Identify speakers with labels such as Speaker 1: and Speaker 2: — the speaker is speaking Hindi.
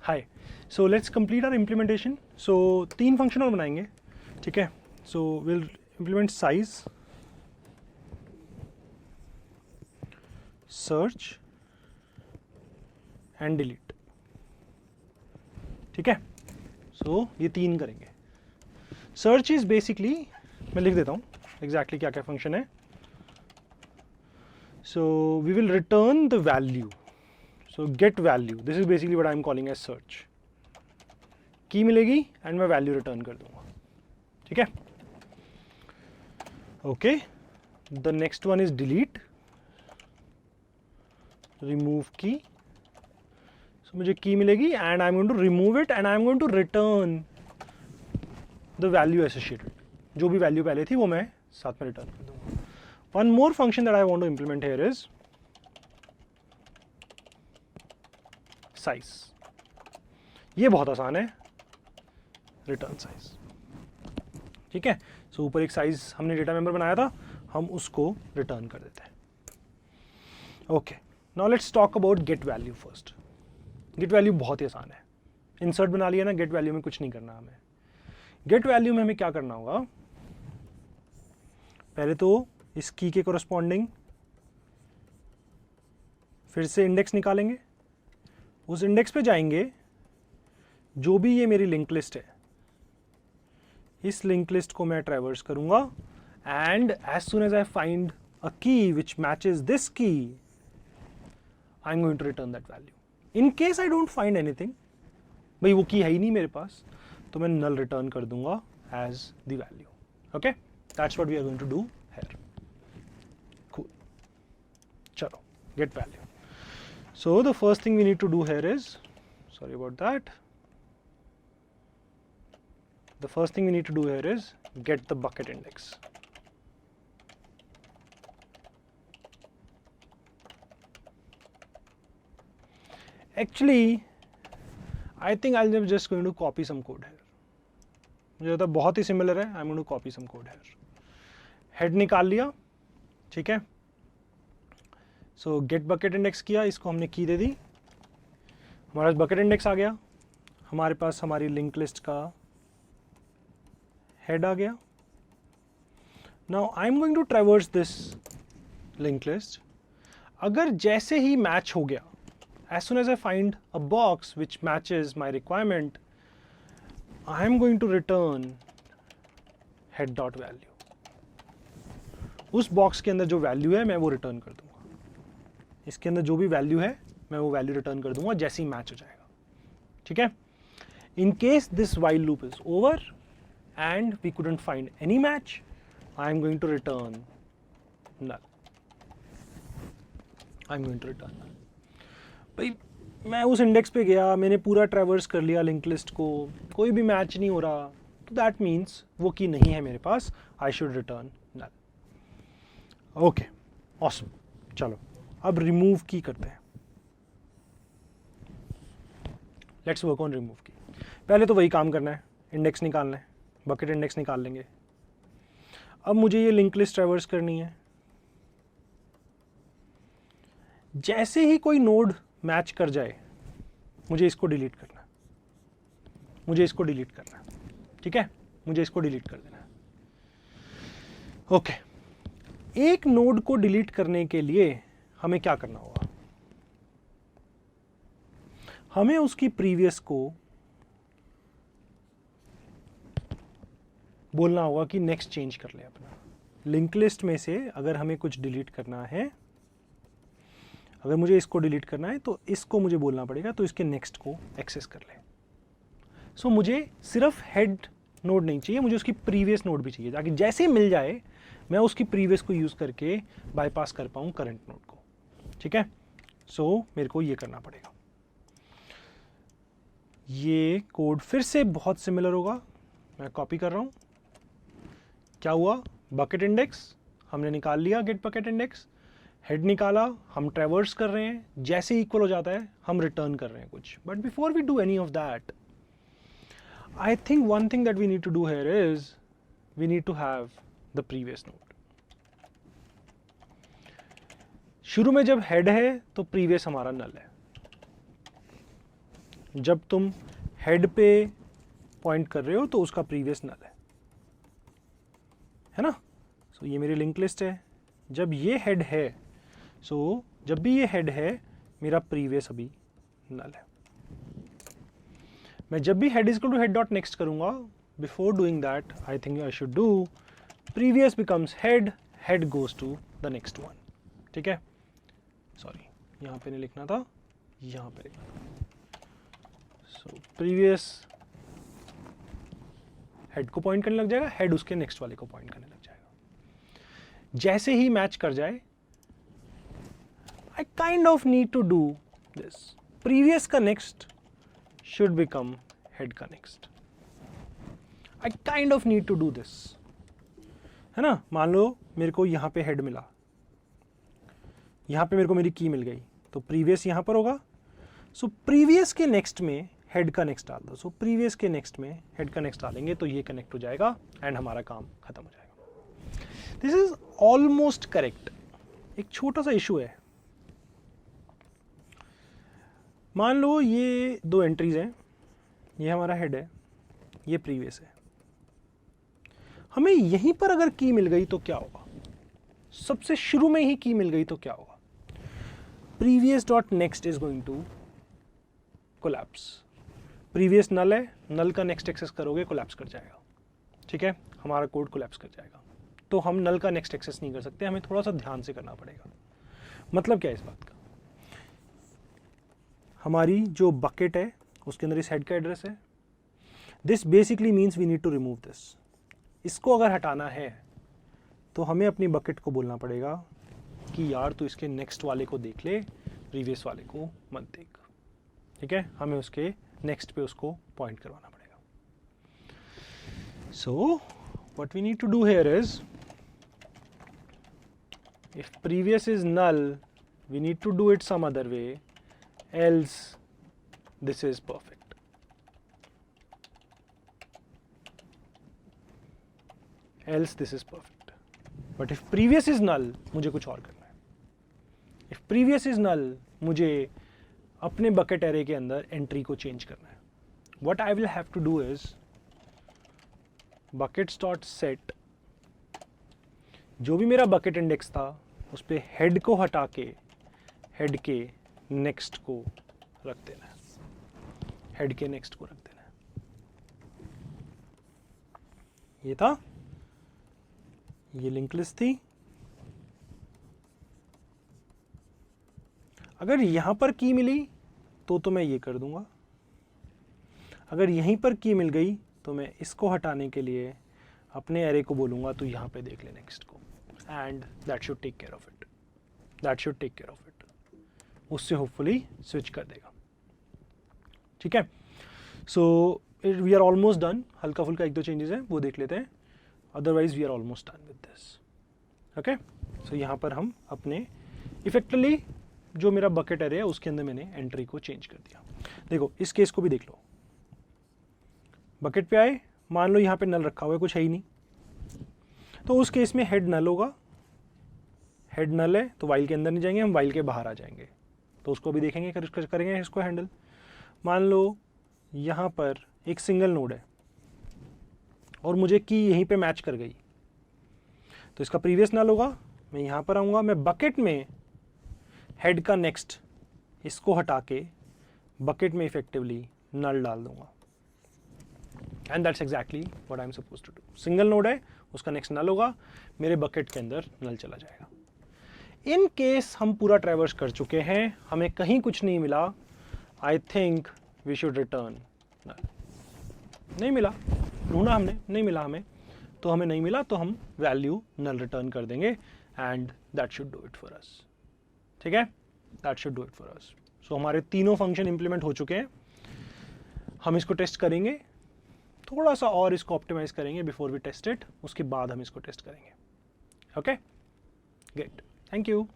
Speaker 1: Hi, so let's complete our implementation. So 3 function और बनाएंगे, ठीक है. So will implement size, search and delete. ठीक है. सो ये 3 करेंगे. सर्च इज बेसिकली, मैं लिख देता हूँ एग्जैक्टली क्या क्या फंक्शन है. So we will return the value. So get value, this is basically what I am calling as search. की मिलेगी एंड मैं वैल्यू रिटर्न कर दूंगा. ठीक है. Okay, the next one is delete, remove key. So मुझे की मिलेगी and I am going to remove it and I am going to return the value associated. जो भी वैल्यू पहले थी वो मैं साथ में रिटर्न कर दूंगा. One more function that I want to implement here is size. ये बहुत आसान है, रिटर्न साइज. ठीक है. सो ऊपर एक साइज हमने डेटा मेंबर बनाया था, हम उसको रिटर्न कर देते हैं. Okay, now let's talk about get value first. Get value बहुत ही आसान है. इंसर्ट बना लिया ना, गेट वैल्यू में कुछ नहीं करना हमें. गेट वैल्यू में हमें क्या करना होगा, पहले तो इस की के कोरस्पॉन्डिंग फिर से इंडेक्स निकालेंगे. उस इंडेक्स पे जाएंगे, जो भी ये मेरी लिंक लिस्ट है, इस लिंक लिस्ट को मैं ट्रैवर्स करूंगा and as soon as I find a key which matches this key, I am going to return that value. In case I don't find anything, भाई वो की है ही नहीं मेरे पास, तो मैं नल रिटर्न कर दूंगा as the value. Okay, that's what we are going to do here. Cool. चलो, get value. So the first thing we need to do here is, sorry about that, the first thing we need to do here is get the bucket index. Actually, I think I'll just going to copy some code here. मुझे लगता है बहुत ही सिमिलर है. I'm going to copy some code here. Head निकाल लिया, ठीक है. सो गेट बकेट इंडेक्स किया, इसको हमने की दे दी, हमारा बकेट इंडेक्स आ गया, हमारे पास हमारी लिंक लिस्ट का हेड आ गया. Now I am going to traverse this link list. अगर जैसे ही मैच हो गया, as soon as I find a box which matches my requirement, I am going to return head dot value. उस बॉक्स के अंदर जो वैल्यू है मैं वो रिटर्न कर दूंगा. इसके अंदर जो भी वैल्यू है मैं वो वैल्यू रिटर्न कर दूंगा जैसे ही मैच हो जाएगा. ठीक है. In case this while loop is over and we couldn't find any match, I am going to return null. I am going to return null. भाई मैं उस इंडेक्स पे गया, मैंने पूरा ट्रैवर्स कर लिया लिंक लिस्ट को, कोई भी मैच नहीं हो रहा, तो दैट मीन्स वो की नहीं है मेरे पास. I should return null. Okay, awesome. चलो अब रिमूव की करते हैं. लेट्स वर्क ऑन रिमूव की. पहले तो वही काम करना है, इंडेक्स निकालना है, बकेट इंडेक्स निकाल लेंगे. अब मुझे ये लिंक लिस्ट ट्रैवर्स करनी है. जैसे ही कोई नोड मैच कर जाए, मुझे इसको डिलीट करना है, मुझे इसको डिलीट करना है. ठीक है, मुझे इसको डिलीट कर देना है. ओके, एक नोड को डिलीट करने के लिए हमें क्या करना होगा, हमें उसकी प्रीवियस को बोलना होगा कि नेक्स्ट चेंज कर ले अपना. लिंक लिस्ट में से अगर हमें कुछ डिलीट करना है, अगर मुझे इसको डिलीट करना है तो इसको मुझे बोलना पड़ेगा, तो इसके नेक्स्ट को एक्सेस कर ले. सो मुझे सिर्फ हेड नोड नहीं चाहिए, मुझे उसकी प्रीवियस नोड भी चाहिए, ताकि जैसे मिल जाए मैं उसकी प्रीवियस को यूज़ करके बाईपास कर पाऊँ करंट नोड को. ठीक है. सो मेरे को ये करना पड़ेगा. ये कोड फिर से बहुत सिमिलर होगा, मैं कॉपी कर रहा हूँ. क्या हुआ, बकेट इंडेक्स हमने निकाल लिया, गेट बकेट इंडेक्स, हेड निकाला, हम ट्रैवर्स कर रहे हैं, जैसे ही इक्वल हो जाता है हम रिटर्न कर रहे हैं कुछ. But before we do any of that, I think one thing that we need to do here is we need to have the previous node. शुरू में जब हेड है तो प्रीवियस हमारा नल है. जब तुम हेड पे पॉइंट कर रहे हो तो उसका प्रीवियस नल है ना। सो ये मेरी लिंक लिस्ट है। जब ये हेड है, सो जब भी ये हेड है मेरा प्रीवियस अभी नल है। मैं जब भी head is to head dot next करूंगा, before doing that I think I should do previous becomes head, head goes to the next one. ठीक है, सॉरी यहाँ पे नहीं लिखना था, यहाँ पे लिखना था। सो प्रीवियस हेड को पॉइंट करने लग जाएगा, हेड उसके नेक्स्ट वाले को पॉइंट करने लग जाएगा। जैसे ही मैच कर जाए, I kind of need to do this, previous का नेक्स्ट should become head का next. I kind of need to do this, है ना। मान लो मेरे को यहाँ पे head मिला, यहाँ पे मेरे को मेरी की मिल गई, तो previous यहाँ पर होगा। so previous के next में head का next डाल दो। so previous के next में head का next डालेंगे तो ये connect हो जाएगा and हमारा काम खत्म हो जाएगा। This is almost correct। एक छोटा सा issue है, मान लो ये दो एंट्रीज हैं, ये हमारा हेड है, ये प्रीवियस है। हमें यहीं पर अगर की मिल गई तो क्या होगा, सबसे शुरू में ही की मिल गई तो क्या होगा, previous dot next is going to collapse. Previous null है, नल का नेक्स्ट एक्सेस करोगे कोलैप्स कर जाएगा। ठीक है, हमारा कोड कोलैप्स कर जाएगा। तो हम नल का नेक्स्ट एक्सेस नहीं कर सकते, हमें थोड़ा सा ध्यान से करना पड़ेगा। मतलब क्या है इस बात का, हमारी जो बकेट है उसके अंदर इस हेड का एड्रेस है। This basically means we need to remove this. इसको अगर हटाना है तो हमें अपनी बकेट को बोलना पड़ेगा कि यार तू इसके नेक्स्ट वाले को देख ले, प्रीवियस वाले को मत देख। ठीक है, हमें उसके नेक्स्ट पे उसको पॉइंट करवाना पड़ेगा। So what we need to do here is, if previous is null we need to do it some other way, else this is perfect। else this is perfect। but if previous is null मुझे कुछ और करना है। if previous is null मुझे अपने bucket array के अंदर entry को change करना है। what I will have to do is buckets dot set, जो भी मेरा bucket index था उस पे head को हटा के head के नेक्स्ट को रख देना है, हेड के नेक्स्ट को रख देना है। ये था, ये लिंक लिस्ट थी। अगर यहां पर की मिली तो मैं ये कर दूंगा, अगर यहीं पर की मिल गई तो मैं इसको हटाने के लिए अपने एरे को बोलूंगा तो यहां पे देख ले नेक्स्ट को, and that should take care of it, that should take care of it. उससे होपफुली स्विच कर देगा। ठीक है, so we are almost done. हल्का फुल्का एक दो चेंजेस हैं वो देख लेते हैं, otherwise we are almost done with this. Okay, so यहाँ पर हम अपने इफेक्टिवली जो मेरा बकेट एरे है उसके अंदर मैंने एंट्री को चेंज कर दिया। देखो इस केस को भी देख लो, बकेट पे आए, मान लो यहाँ पे नल रखा हुआ है, कुछ है ही नहीं, तो उस केस में हेड नल होगा। हेड नल है तो वाइल के अंदर नहीं जाएंगे, हम वाइल के बाहर आ जाएंगे, तो उसको भी देखेंगे, करेंगे इसको हैंडल। मान लो यहाँ पर एक सिंगल नोड है और मुझे की यहीं पे मैच कर गई, तो इसका प्रीवियस नल होगा। मैं यहाँ पर आऊँगा, मैं बकेट में हेड का नेक्स्ट इसको हटा के बकेट में इफेक्टिवली नल डाल दूंगा, and that's exactly what I am supposed to do. Single node है, उसका नेक्स्ट नल होगा, मेरे बकेट के अंदर नल चला जाएगा। इन केस हम पूरा ट्रैवर्स कर चुके हैं, हमें कहीं कुछ नहीं मिला, I think we should return null. नहीं मिला, ढूंढा हमने, नहीं मिला हमें, तो हमें नहीं मिला तो हम वैल्यू नल रिटर्न कर देंगे, and that should do it for us. ठीक है, that should do it for us. So हमारे तीनों फंक्शन इंप्लीमेंट हो चुके हैं। हम इसको टेस्ट करेंगे, थोड़ा सा और इसको ऑप्टिमाइज करेंगे बिफोर वी टेस्ट इट, उसके बाद हम इसको टेस्ट करेंगे। Okay, great, thank you.